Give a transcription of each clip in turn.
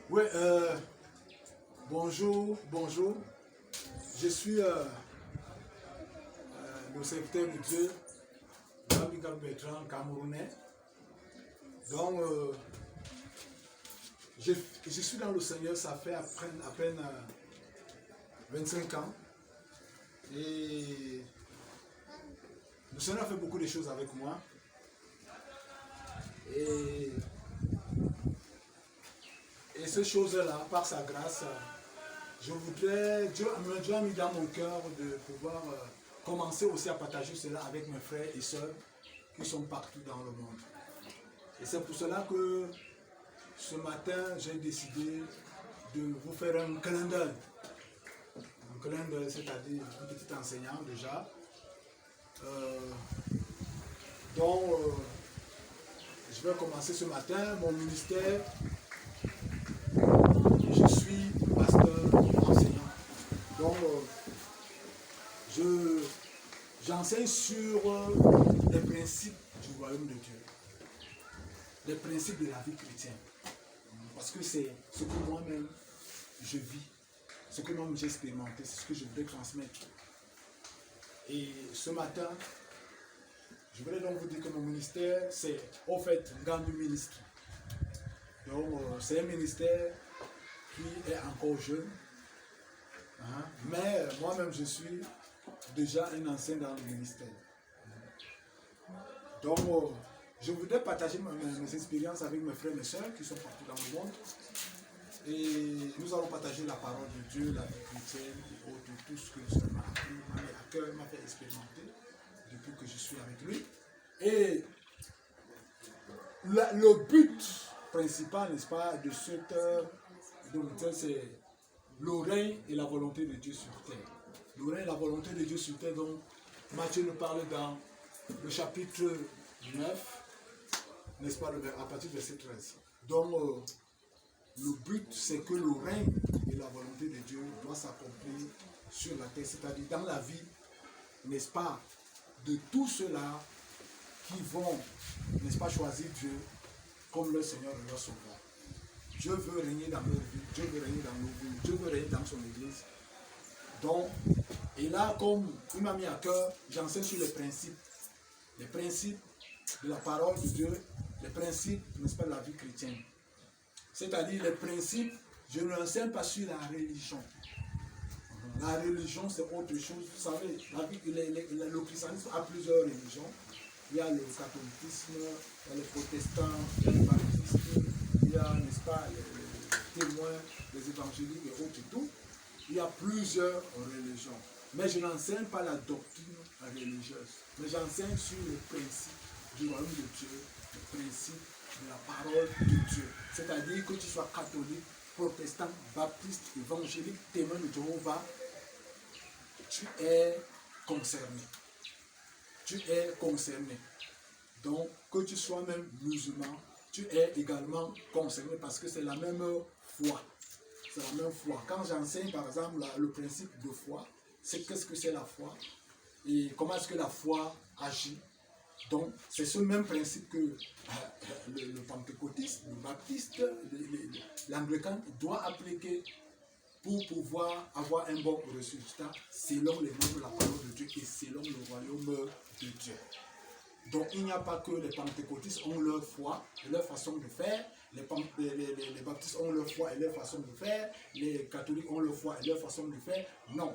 Ouais, bonjour, bonjour. Je suis le serviteur de Dieu, Gabriel Bertrand, Camerounais. Donc, je suis dans le Seigneur, ça fait à peine 25 ans. Et le Seigneur a fait beaucoup de choses avec moi. Et ces choses-là, par sa grâce, Dieu a mis dans mon cœur de pouvoir commencer aussi à partager cela avec mes frères et sœurs qui sont partout dans le monde. Et c'est pour cela que ce matin, j'ai décidé de vous faire un clin d'œil. Un clin d'œil, c'est-à-dire un petit enseignant déjà. Je vais commencer ce matin mon ministère. Je suis pasteur enseignant. Donc, j'enseigne sur les principes du royaume de Dieu, les principes de la vie chrétienne. Parce que c'est ce que moi-même je vis, ce que moi-même j'ai expérimenté, c'est ce que je voudrais transmettre. Et ce matin, je voudrais donc vous dire que mon ministère, c'est au fait un grand ministre. Donc, c'est un ministère qui est encore jeune. Mais moi-même, je suis déjà un ancien dans le ministère. Donc, je voudrais partager mes expériences avec mes frères et mes sœurs qui sont partout dans le monde. Et nous allons partager la parole de Dieu, la vie chrétienne et autres, tout ce que le Seigneur m'a appris, m'a mis à cœur, m'a fait expérimenter depuis que je suis avec lui. Et le but principal, n'est-ce pas, de cette c'est le règne et la volonté de Dieu sur terre. Le règne et la volonté de Dieu sur terre, donc Matthieu nous parle dans le chapitre 9, n'est-ce pas, à partir du verset 13. Donc, le but, c'est que le règne et la volonté de Dieu doit s'accomplir sur la terre, c'est-à-dire dans la vie, n'est-ce pas, de tous ceux-là qui vont, n'est-ce pas, choisir Dieu comme leur Seigneur et leur Sauveur. Dieu veut régner dans leur vie, Dieu veut régner dans nos vies, Dieu veut régner dans son Église. Donc, et là, comme il m'a mis à cœur, j'enseigne sur les principes de la parole de Dieu, les principes, n'est-ce pas, de la vie chrétienne. C'est-à-dire les principes, je ne l'enseigne pas sur la religion. La religion, c'est autre chose. Vous savez, le christianisme a plusieurs religions. Il y a le catholicisme, il y a les protestants, il y a les baptistes, il y a, n'est-ce pas, les témoins, les évangéliques et autres et tout. Il y a plusieurs religions. Mais je n'enseigne pas la doctrine religieuse. Mais j'enseigne sur les principes du royaume de Dieu, les principes de la parole de Dieu. C'est-à-dire que tu sois catholique, protestant, baptiste, évangélique, témoin de Jéhovah, tu es concerné. Tu es concerné. Donc, que tu sois même musulman, tu es également concerné parce que c'est la même foi. C'est la même foi. Quand j'enseigne, par exemple, le principe de foi, c'est qu'est-ce que c'est la foi et comment est-ce que la foi agit. Donc, c'est ce même principe que le pentecôtiste, le baptiste, l'anglican doit appliquer pour pouvoir avoir un bon résultat selon les normes de la parole de Dieu et selon le royaume de Dieu. Donc, il n'y a pas que les pentecôtistes ont leur foi et leur façon de faire, les baptistes ont leur foi et leur façon de faire, les catholiques ont leur foi et leur façon de faire. Non.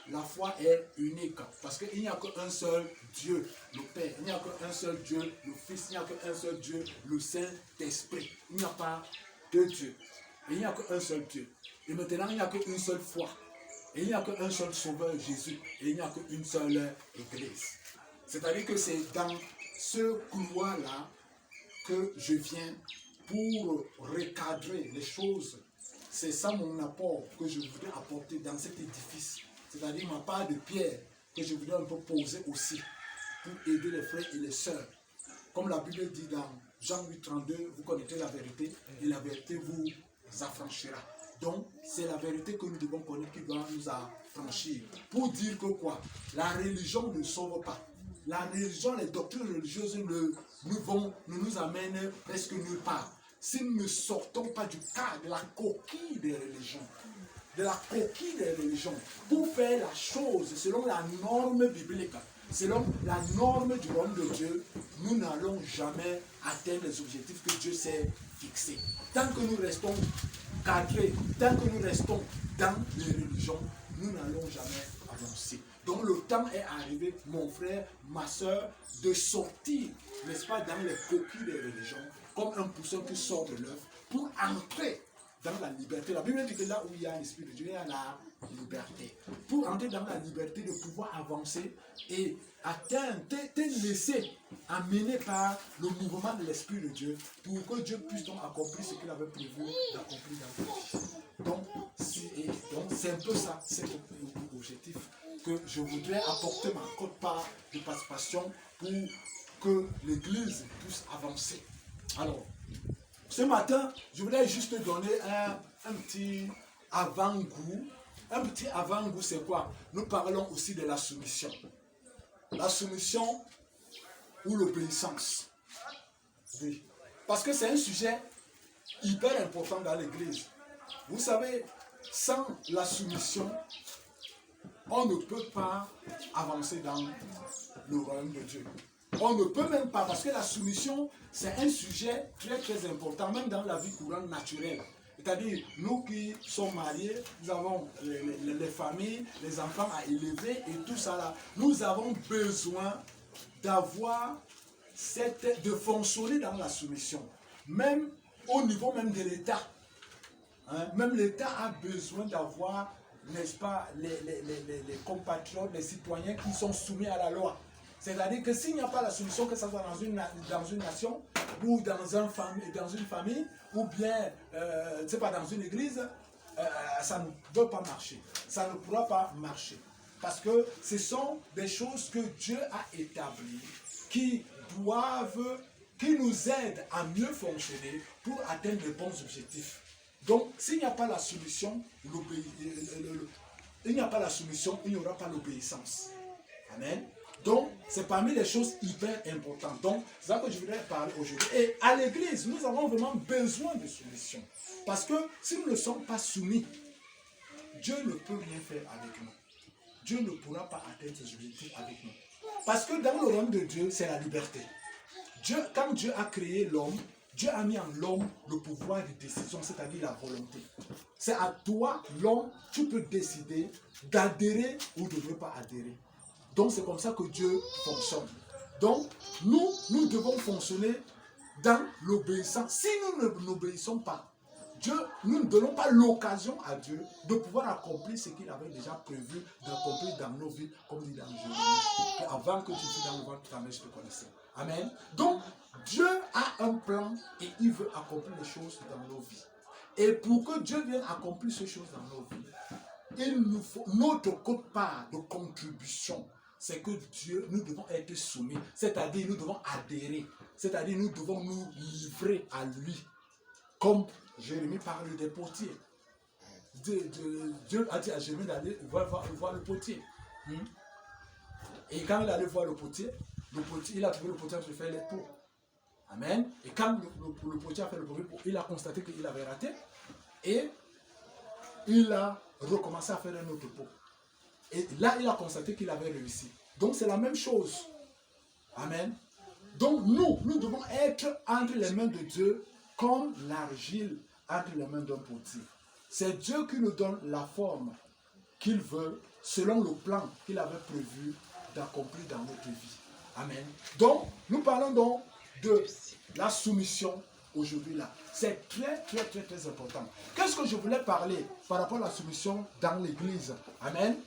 La foi est unique parce qu'il n'y a qu'un seul Dieu, le Père. Il n'y a qu'un seul Dieu, le Fils. Il n'y a qu'un seul Dieu, le Saint-Esprit. Il n'y a pas deux dieux. Et il n'y a qu'un seul Dieu. Et maintenant, il n'y a qu'une seule foi. Et il n'y a qu'un seul Sauveur, Jésus. Et il n'y a qu'une seule Église. C'est-à-dire que c'est dans ce couloir-là que je viens pour recadrer les choses. C'est ça mon apport que je voudrais apporter dans cet édifice. C'est-à-dire ma part de pierre que je voudrais un peu poser aussi pour aider les frères et les sœurs. Comme la Bible dit dans Jean 8, 32, vous connaissez la vérité et la vérité vous affranchira. Donc, c'est la vérité que nous devons connaître qui doit nous affranchir. Pour dire que quoi? La religion ne sauve pas. La religion, les doctrines religieuses ne nous amènent presque nulle part. si nous ne sortons pas du cadre, de la coquille des religions, pour faire la chose selon la norme biblique, selon la norme du royaume de Dieu, nous n'allons jamais atteindre les objectifs que Dieu s'est fixés. Tant que nous restons cadrés, tant que nous restons dans les religions, nous n'allons jamais avancer. Donc le temps est arrivé, mon frère, ma soeur, de sortir, n'est-ce pas, dans les coquilles des religions, comme un poussin qui sort de l'œuf, pour entrer dans la liberté. La Bible dit que là où il y a l'Esprit de Dieu, il y a la liberté. Pour entrer dans la liberté, de pouvoir avancer et atteindre, te laisser amener par le mouvement de l'Esprit de Dieu, pour que Dieu puisse donc accomplir ce qu'il avait prévu d'accomplir dans ta vie. Donc c'est un peu ça, c'est l'objectif que je voudrais apporter ma cote part de participation pour que l'Église puisse avancer. Alors, ce matin, je voudrais juste donner un petit avant-goût. Un petit avant-goût, c'est quoi? Nous parlons aussi de la soumission. La soumission ou l'obéissance. Oui. Parce que c'est un sujet hyper important dans l'Église. Vous savez, sans la soumission, on ne peut pas avancer dans le royaume de Dieu. On ne peut même pas, parce que la soumission, c'est un sujet très très important, même dans la vie courante naturelle. C'est-à-dire, nous qui sommes mariés, nous avons les familles, les enfants à élever et tout ça là. Nous avons besoin d'avoir de fonctionner dans la soumission. Même au niveau même de l'État. Hein, même l'État a besoin d'avoir, n'est-ce pas, les compatriotes, les citoyens qui sont soumis à la loi. C'est-à-dire que s'il n'y a pas la solution, que ce soit dans une nation, ou dans une famille, ou bien, pas dans une église, ça ne peut pas marcher. Ça ne pourra pas marcher. Parce que ce sont des choses que Dieu a établies, qui nous aident à mieux fonctionner pour atteindre les bons objectifs. Donc, s'il n'y a pas la solution, il n'y aura pas l'obéissance. Amen. Donc, c'est parmi les choses hyper importantes. Donc, c'est ça que je voudrais parler aujourd'hui. Et à l'église, nous avons vraiment besoin de soumission. Parce que si nous ne sommes pas soumis, Dieu ne peut rien faire avec nous. Dieu ne pourra pas atteindre ses objectifs avec nous. Parce que dans le royaume de Dieu, c'est la liberté. Quand Dieu a créé l'homme, Dieu a mis en l'homme le pouvoir de décision, c'est-à-dire la volonté. C'est à toi, l'homme, tu peux décider d'adhérer ou de ne pas adhérer. Donc c'est comme ça que Dieu fonctionne. Donc nous devons fonctionner dans l'obéissance. Si nous n'obéissons pas, nous ne donnons pas l'occasion à Dieu de pouvoir accomplir ce qu'il avait déjà prévu d'accomplir dans nos vies, comme dit dans Jérémie. Avant que tu sois dans le ventre de ta mère, je te connaissais. Amen. Donc Dieu a un plan et il veut accomplir les choses dans nos vies. Et pour que Dieu vienne accomplir ces choses dans nos vies, il nous faut notre quote-part de contribution. C'est que nous devons être soumis, c'est-à-dire nous devons adhérer, c'est-à-dire nous devons nous livrer à lui. Comme Jérémie parle des potiers. Dieu a dit à Jérémie d'aller voir le potier. Et quand il allait voir le potier, il a trouvé le potier qui fait les pots. Amen. Et quand le potier a fait le premier pot, il a constaté qu'il avait raté. Et il a recommencé à faire un autre pot. Et là, il a constaté qu'il avait réussi. Donc, c'est la même chose. Amen. Donc, nous devons être entre les mains de Dieu comme l'argile entre les mains d'un potier. C'est Dieu qui nous donne la forme qu'il veut selon le plan qu'il avait prévu d'accomplir dans notre vie. Amen. Donc, nous parlons donc de la soumission aujourd'hui là. C'est très, très, très, très important. Qu'est-ce que je voulais parler par rapport à la soumission dans l'église? Amen.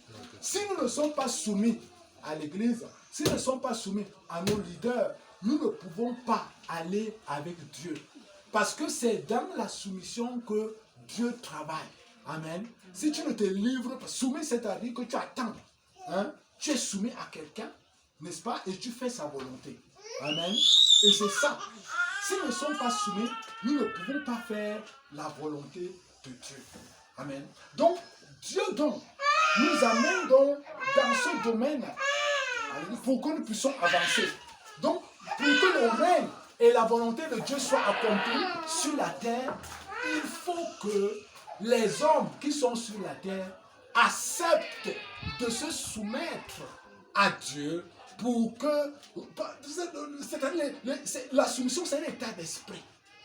Si nous ne sommes pas soumis à l'église, si nous ne sommes pas soumis à nos leaders, nous ne pouvons pas aller avec Dieu. Parce que c'est dans la soumission que Dieu travaille. Amen. Si tu ne te livres pas, soumis, c'est-à-dire que tu attends. Hein? Tu es soumis à quelqu'un, n'est-ce pas? Et tu fais sa volonté. Amen. Et c'est ça. Si nous ne sommes pas soumis, nous ne pouvons pas faire la volonté de Dieu. Amen. Donc, Dieu donc nous amène donc dans ce domaine pour que nous puissions avancer. Donc, pour que le règne et la volonté de Dieu soit accomplie sur la terre, il faut que les hommes qui sont sur la terre acceptent de se soumettre à Dieu pour que... La soumission, c'est un état d'esprit.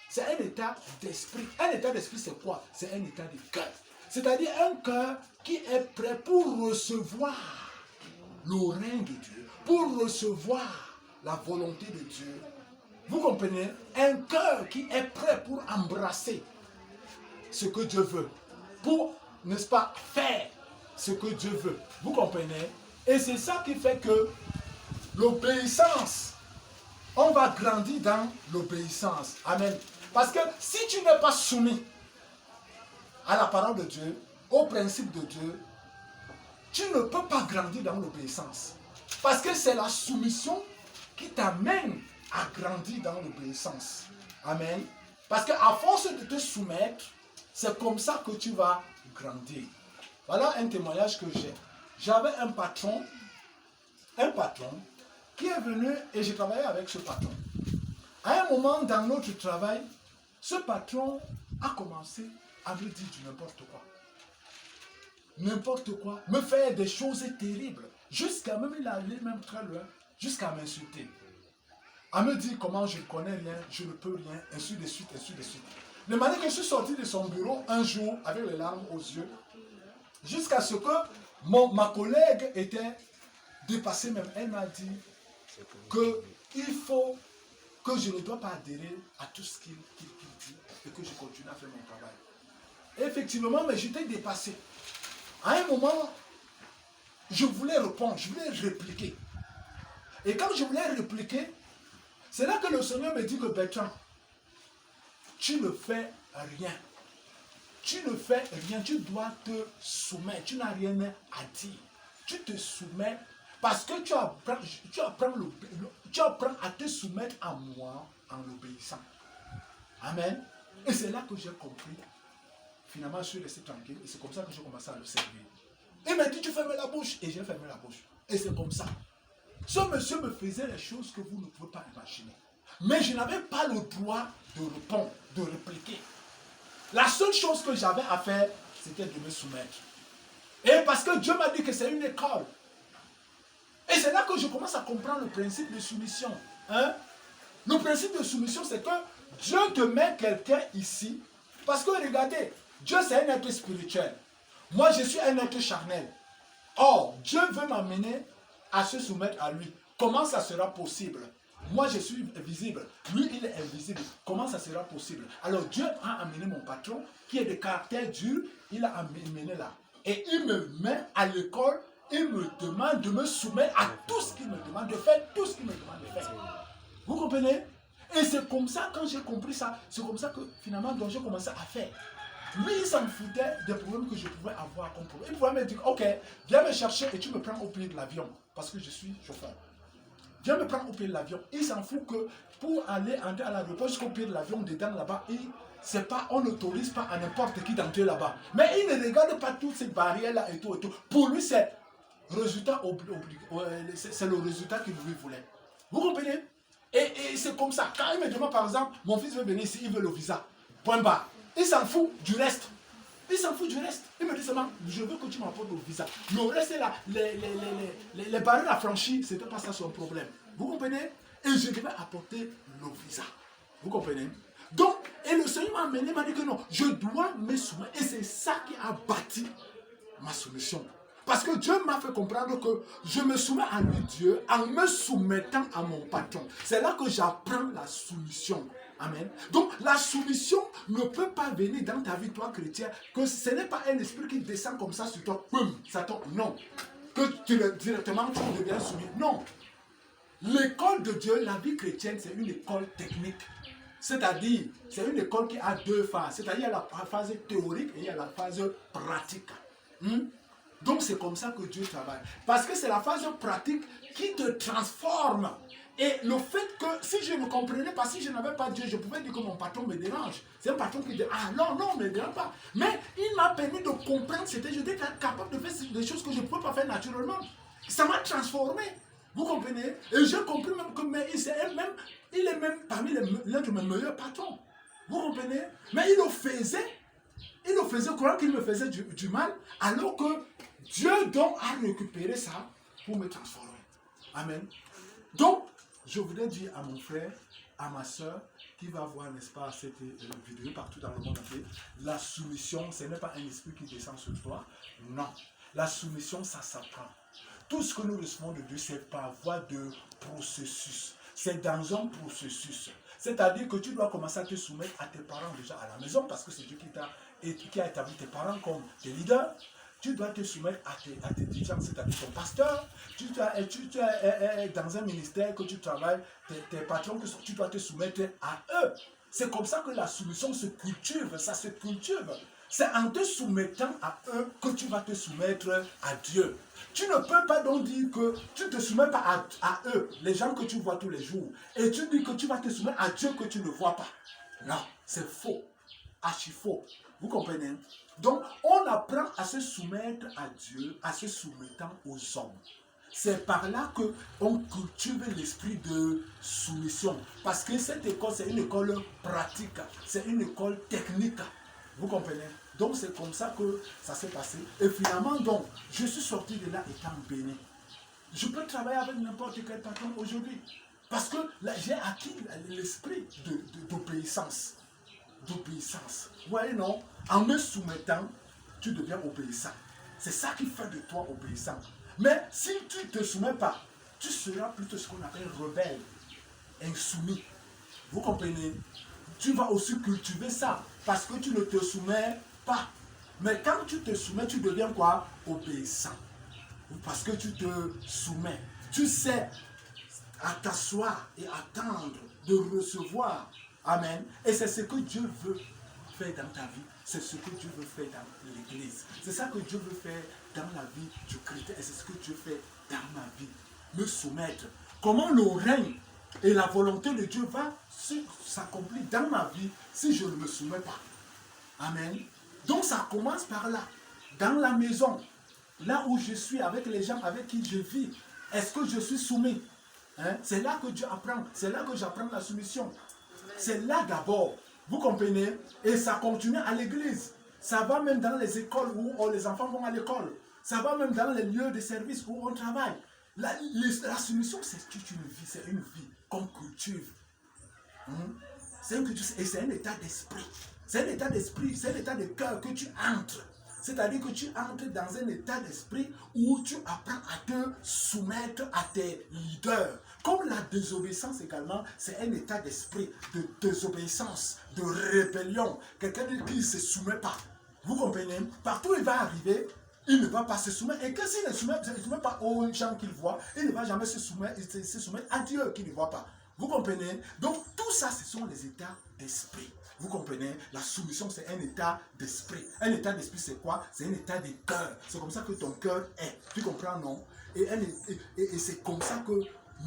C'est un état d'esprit. Un état d'esprit, c'est quoi? C'est un état de cœur. C'est-à-dire un cœur qui est prêt pour recevoir le règne de Dieu, pour recevoir la volonté de Dieu. Vous comprenez? Un cœur qui est prêt pour embrasser ce que Dieu veut, pour, n'est-ce pas, faire ce que Dieu veut. Vous comprenez? Et c'est ça qui fait que l'obéissance, on va grandir dans l'obéissance. Amen. Parce que si tu n'es pas soumis à la parole de Dieu, au principe de Dieu, tu ne peux pas grandir dans l'obéissance. Parce que c'est la soumission qui t'amène à grandir dans l'obéissance. Amen. Parce qu'à force de te soumettre, c'est comme ça que tu vas grandir. Voilà un témoignage que j'ai. J'avais un patron qui est venu et j'ai travaillé avec ce patron. À un moment dans notre travail, ce patron a commencé à me dire du n'importe quoi. N'importe quoi, me faire des choses terribles. Jusqu'à même, il allait même très loin, jusqu'à m'insulter. À me dire comment je ne connais rien, je ne peux rien, ainsi de suite, ainsi de suite. De manière que je suis sorti de son bureau un jour avec les larmes aux yeux, jusqu'à ce que ma collègue était dépassée même. Elle m'a dit qu'il faut que je ne dois pas adhérer à tout ce qu'il dit et que je continue à faire mon travail. Et effectivement, mais j'étais dépassé. À un moment, je voulais répondre, je voulais répliquer. Et quand je voulais répliquer, c'est là que le Seigneur me dit que Bertrand, tu ne fais rien. Tu ne fais rien, tu dois te soumettre, tu n'as rien à dire. Tu te soumets parce que tu apprends à te soumettre à moi en obéissant. Amen. Et c'est là que j'ai compris. Finalement, je suis resté tranquille et c'est comme ça que j'ai commencé à le servir. Il m'a dit, tu fermes la bouche. Et j'ai fermé la bouche. Et c'est comme ça. Ce monsieur me faisait les choses que vous ne pouvez pas imaginer. Mais je n'avais pas le droit de répondre, de répliquer. La seule chose que j'avais à faire, c'était de me soumettre. Et parce que Dieu m'a dit que c'est une école. Et c'est là que je commence à comprendre le principe de soumission. Hein? Le principe de soumission, c'est que Dieu te met quelqu'un ici. Parce que regardez, Dieu c'est un être spirituel. Moi je suis un être charnel. Or, Dieu veut m'amener à se soumettre à lui. Comment ça sera possible? Moi je suis visible, lui il est invisible. Comment ça sera possible? Alors Dieu a amené mon patron qui est de caractère dur, il a amené là. Et il me met à l'école, il me demande de me soumettre à tout ce qu'il me demande de faire, tout ce qu'il me demande de faire. Vous comprenez? Et c'est comme ça, quand j'ai compris ça, c'est comme ça que finalement donc j'ai commencé à faire. Lui, il s'en foutait des problèmes que je pouvais avoir comme problème. Il pouvait me dire, ok, viens me chercher et tu me prends au pied de l'avion, parce que je suis chauffeur. Viens me prendre au pied de l'avion. Il s'en fout que pour aller entrer à l'aéroport jusqu'au pied de l'avion, dedans là-bas, on n'autorise pas à n'importe qui d'entrer là-bas. Mais il ne regarde pas toutes ces barrières-là et tout et tout. Pour lui, c'est le résultat qu'il lui voulait. Vous comprenez? Et c'est comme ça. Quand il me demande, par exemple, mon fils veut venir ici, il veut le visa. Point barre. Il s'en fout du reste. Il s'en fout du reste. Il me dit seulement, je veux que tu m'apportes le visa. Le reste, là, les barrières à franchir, ce n'était pas ça son problème. Vous comprenez? Et je devais apporter le visa. Vous comprenez? Donc, et le Seigneur m'a amené, m'a dit que non, je dois me soumettre. Et c'est ça qui a bâti ma soumission. Parce que Dieu m'a fait comprendre que je me soumets à lui, Dieu, en me soumettant à mon patron. C'est là que j'apprends la soumission. Amen. Donc, la soumission ne peut pas venir dans ta vie, toi, chrétien, que ce n'est pas un esprit qui descend comme ça sur toi, boum, ça tombe. Non. Que directement, tu deviens soumis. Non. L'école de Dieu, la vie chrétienne, c'est une école technique. C'est-à-dire, c'est une école qui a deux phases. C'est-à-dire, il y a la phase théorique et il y a la phase pratique. Donc, c'est comme ça que Dieu travaille. Parce que c'est la phase pratique qui te transforme. Et le fait que, si je ne comprenais pas, si je n'avais pas Dieu, je pouvais dire que mon patron me dérange. C'est un patron qui dit, ah non, non, ne me dérange pas. Mais il m'a permis de comprendre, j'étais capable de faire des choses que je ne pouvais pas faire naturellement. Ça m'a transformé. Vous comprenez? Et j'ai compris même que il est même parmi l'un de mes meilleurs patrons. Vous comprenez? Mais il le faisait croire qu'il me faisait du mal, alors que Dieu donc a récupéré ça pour me transformer. Amen. Donc, je voudrais dire à mon frère, à ma soeur, qui va voir, n'est-ce pas, cette vidéo partout dans le monde entier, la soumission, ce n'est pas un esprit qui descend sur toi. Non. La soumission, ça s'apprend. Tout ce que nous recevons de Dieu, c'est par voie de processus. C'est dans un processus. C'est-à-dire que tu dois commencer à te soumettre à tes parents déjà à la maison, parce que c'est Dieu qui a établi tes parents comme tes leaders. Tu dois te soumettre à tes dirigeants, c'est-à-dire ton pasteur. Tu es dans un ministère que tu travailles, tes patrons, tu dois te soumettre à eux. C'est comme ça que la soumission se cultive, ça se cultive. C'est en te soumettant à eux que tu vas te soumettre à Dieu. Tu ne peux pas donc dire que tu ne te soumets pas à eux, les gens que tu vois tous les jours, et tu dis que tu vas te soumettre à Dieu que tu ne vois pas. Non, c'est faux, archi faux. Vous comprenez? Donc, on apprend à se soumettre à Dieu, à se soumettant aux hommes. C'est par là qu'on cultive l'esprit de soumission. Parce que cette école, c'est une école pratique, c'est une école technique. Vous comprenez? Donc c'est comme ça que ça s'est passé. Et finalement, donc, je suis sorti de là étant béni. Je peux travailler avec n'importe quel patron aujourd'hui. Parce que là, j'ai acquis l'esprit d'obéissance. D'obéissance. Vous voyez, non? En me soumettant, tu deviens obéissant. C'est ça qui fait de toi obéissant. Mais si tu ne te soumets pas, tu seras plutôt ce qu'on appelle rebelle, insoumis. Vous comprenez? Tu vas aussi cultiver ça parce que tu ne te soumets pas. Mais quand tu te soumets, tu deviens quoi? Obéissant. Parce que tu te soumets. Tu sais à t'asseoir et attendre de recevoir. Amen. Et c'est ce que Dieu veut faire dans ta vie. C'est ce que Dieu veut faire dans l'église. C'est ça que Dieu veut faire dans la vie du chrétien. Et c'est ce que Dieu fait dans ma vie. Me soumettre. Comment le règne et la volonté de Dieu va s'accomplir dans ma vie si je ne me soumets pas. Amen. Donc ça commence par là. Dans la maison. Là où je suis avec les gens avec qui je vis. Est-ce que je suis soumis? Hein? C'est là que Dieu apprend. C'est là que j'apprends la soumission. C'est là d'abord. Vous comprenez? Et ça continue à l'église. Ça va même dans les écoles où les enfants vont à l'école. Ça va même dans les lieux de service où on travaille. La soumission, c'est une vie. C'est une vie qu'on cultive. C'est une culture et c'est un état d'esprit. C'est un état d'esprit, c'est un état de cœur que tu entres. C'est-à-dire que tu entres dans un état d'esprit où tu apprends à te soumettre à tes leaders. Comme la désobéissance également, c'est un état d'esprit de désobéissance, de rébellion. Quelqu'un qui ne se soumet pas. Vous comprenez? Partout où il va arriver, il ne va pas se soumettre. Et que s'il ne se soumet pas aux gens qu'il voit, il ne va jamais se soumettre à Dieu qu'il ne voit pas. Vous comprenez? Donc tout ça, ce sont les états d'esprit. Vous comprenez? La soumission, c'est un état d'esprit. Un état d'esprit, c'est quoi? C'est un état de cœur. C'est comme ça que ton cœur est. Tu comprends, non? Et c'est comme ça que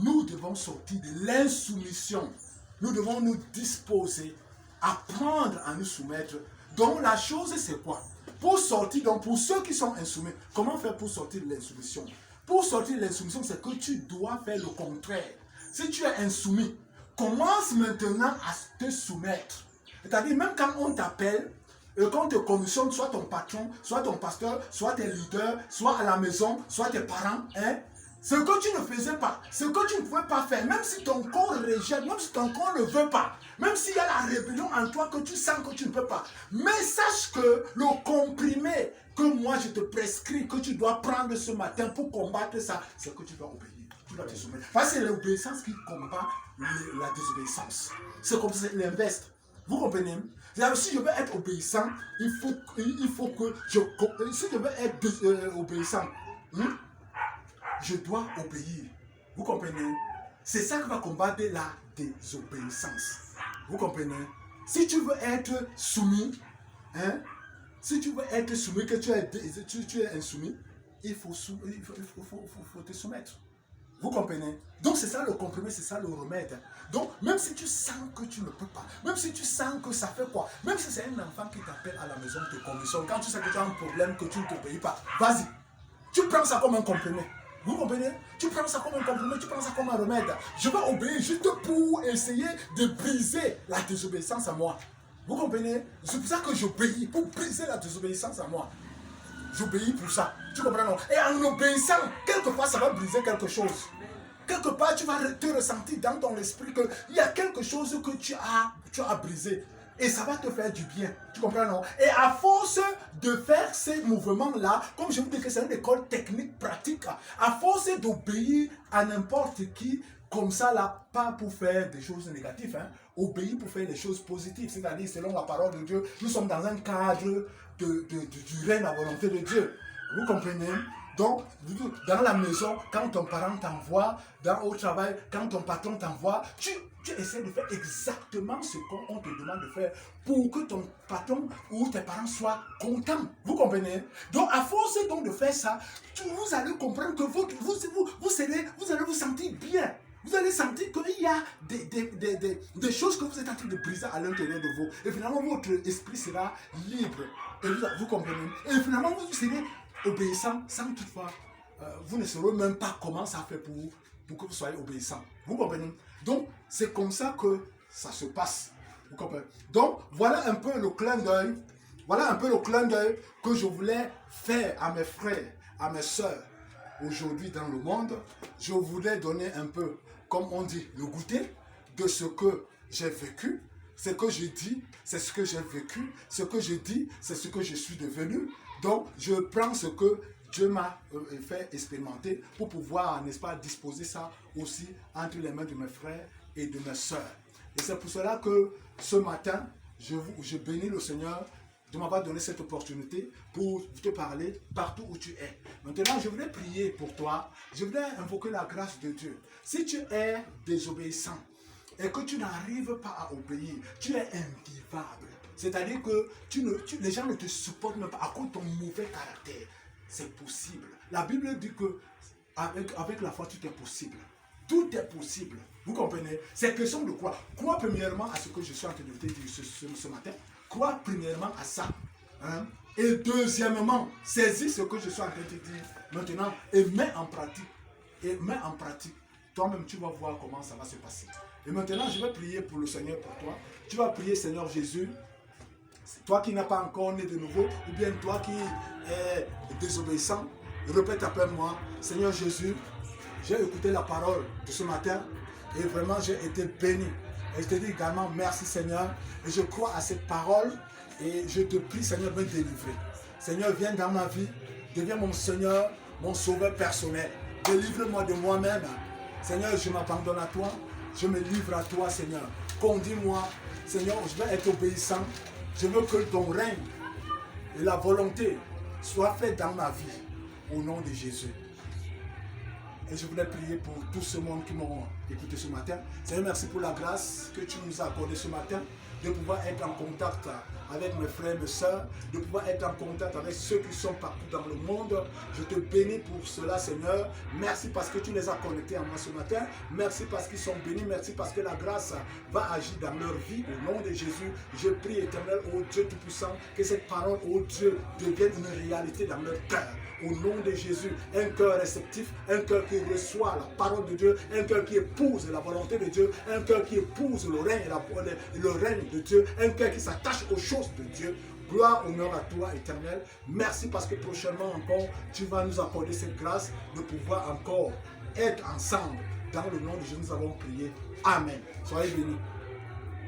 nous devons sortir de l'insoumission. Nous devons nous disposer, apprendre à nous soumettre. Donc la chose, c'est quoi? Pour sortir, donc pour ceux qui sont insoumis, comment faire pour sortir de l'insoumission? Pour sortir de l'insoumission, c'est que tu dois faire le contraire. Si tu es insoumis, commence maintenant à te soumettre. C'est-à-dire, même quand on t'appelle, quand on te commissionne, soit ton patron, soit ton pasteur, soit tes leaders, soit à la maison, soit tes parents, hein, ce que tu ne faisais pas, ce que tu ne pouvais pas faire, même si ton corps rejette, même si ton corps ne veut pas, même s'il y a la rébellion en toi que tu sens que tu ne peux pas, mais sache que le comprimé que moi je te prescris, que tu dois prendre ce matin pour combattre ça, c'est que tu dois obéir. Tu dois te soumettre. Parce que c'est l'obéissance qui combat la désobéissance. C'est comme ça, l'inverse. Vous comprenez? Si je veux être obéissant, il faut que si je veux être obéissant, je dois obéir. Vous comprenez? C'est ça qui va combattre la désobéissance. Vous comprenez? Si tu veux être soumis, si tu veux être soumis, que tu es insoumis, il faut te soumettre. Vous comprenez? Donc c'est ça le compromis, c'est ça le remède. Donc même si tu sens que tu ne peux pas, même si tu sens que ça fait quoi, même si c'est un enfant qui t'appelle à la maison, te commissionne, quand tu sais que tu as un problème, que tu ne te payes pas, vas-y. Tu prends ça comme un compromis. Vous comprenez? Tu prends ça comme un compromis, tu prends ça comme un remède. Je vais obéir juste pour essayer de briser la désobéissance à moi. Vous comprenez? C'est pour ça que j'obéis, pour briser la désobéissance à moi. J'obéis pour ça. Tu comprends, non? Et en obéissant, quelque part, ça va briser quelque chose. Quelque part, tu vas te ressentir dans ton esprit qu'il y a quelque chose que tu as brisé. Et ça va te faire du bien. Tu comprends, non? Et à force de faire ces mouvements-là, comme je vous dis que c'est une école technique pratique, à force d'obéir à n'importe qui, comme ça, là, pas pour faire des choses négatives, hein, obéir pour faire des choses positives, c'est-à-dire selon la parole de Dieu. Nous sommes dans un cadre du règne à volonté de Dieu. Vous comprenez? Donc, dans la maison, quand ton parent t'envoie, au travail, quand ton patron t'envoie, tu essaies de faire exactement ce qu'on te demande de faire pour que ton patron ou tes parents soient contents. Vous comprenez? Donc, à force donc de faire ça, vous allez comprendre que vous allez vous sentir bien. Vous allez sentir qu'il y a des choses que vous êtes en train de briser à l'intérieur de vous. Et finalement, votre esprit sera libre. Et vous comprenez? Et finalement, vous serez obéissant sans toutefois, vous ne saurez même pas comment ça fait pour que vous soyez obéissant. Vous comprenez? Donc, c'est comme ça que ça se passe. Vous comprenez? Donc, voilà un peu le clin d'œil. Voilà un peu le clin d'œil que je voulais faire à mes frères, à mes soeurs aujourd'hui dans le monde. Je voulais donner un peu, comme on dit, le goûter de ce que j'ai vécu. Ce que je dis, c'est ce que j'ai vécu. Ce que je dis, c'est ce que je suis devenu. Donc, je prends ce que Dieu m'a fait expérimenter pour pouvoir, n'est-ce pas, disposer ça aussi entre les mains de mes frères et de mes sœurs. Et c'est pour cela que ce matin, je bénis le Seigneur de m'avoir donné cette opportunité pour te parler partout où tu es. Maintenant, je voudrais prier pour toi. Je voudrais invoquer la grâce de Dieu. Si tu es désobéissant et que tu n'arrives pas à obéir, tu es invivable. C'est-à-dire que les gens ne te supportent même pas à cause de ton mauvais caractère. C'est possible. La Bible dit que avec la foi, tout est possible. Tout est possible. Vous comprenez? C'est question de croire. Crois premièrement à ce que je suis en train de te dire ce matin. Crois premièrement à ça. Hein? Et deuxièmement, saisis ce que je suis en train de te dire maintenant et mets en pratique. Toi-même, tu vas voir comment ça va se passer. Et maintenant, je vais prier pour le Seigneur pour toi. Tu vas prier, Seigneur Jésus. Toi qui n'as pas encore né de nouveau, ou bien toi qui es désobéissant, répète après moi, Seigneur Jésus, j'ai écouté la parole de ce matin et vraiment j'ai été béni. Et je te dis également merci Seigneur, et je crois à cette parole et je te prie Seigneur de me délivrer. Seigneur, viens dans ma vie, deviens mon Seigneur, mon sauveur personnel. Délivre-moi de moi-même. Seigneur, je m'abandonne à toi, je me livre à toi Seigneur. Conduis-moi, Seigneur, je vais être obéissant. Je veux que ton règne et la volonté soient faites dans ma vie, au nom de Jésus. Et je voulais prier pour tout ce monde qui m'ont écouté ce matin. Seigneur, merci pour la grâce que tu nous as accordée ce matin, de pouvoir être en contact avec mes frères et mes soeurs, de pouvoir être en contact avec ceux qui sont partout dans le monde. Je te bénis pour cela, Seigneur. Merci parce que tu les as connectés à moi ce matin. Merci parce qu'ils sont bénis. Merci parce que la grâce va agir dans leur vie. Au nom de Jésus, je prie, Éternel, ô Dieu Tout-Puissant, que cette parole, ô Dieu, devienne une réalité dans leur cœur. Au nom de Jésus, un cœur réceptif, un cœur qui reçoit la parole de Dieu, un cœur qui épouse la volonté de Dieu, un cœur qui épouse le règne, le règne de Dieu, un cœur qui s'attache aux choses de Dieu. Gloire, honneur à toi, Éternel. Merci parce que prochainement encore, tu vas nous accorder cette grâce de pouvoir encore être ensemble. Dans le nom de Jésus, nous avons prié. Amen. Soyez bénis.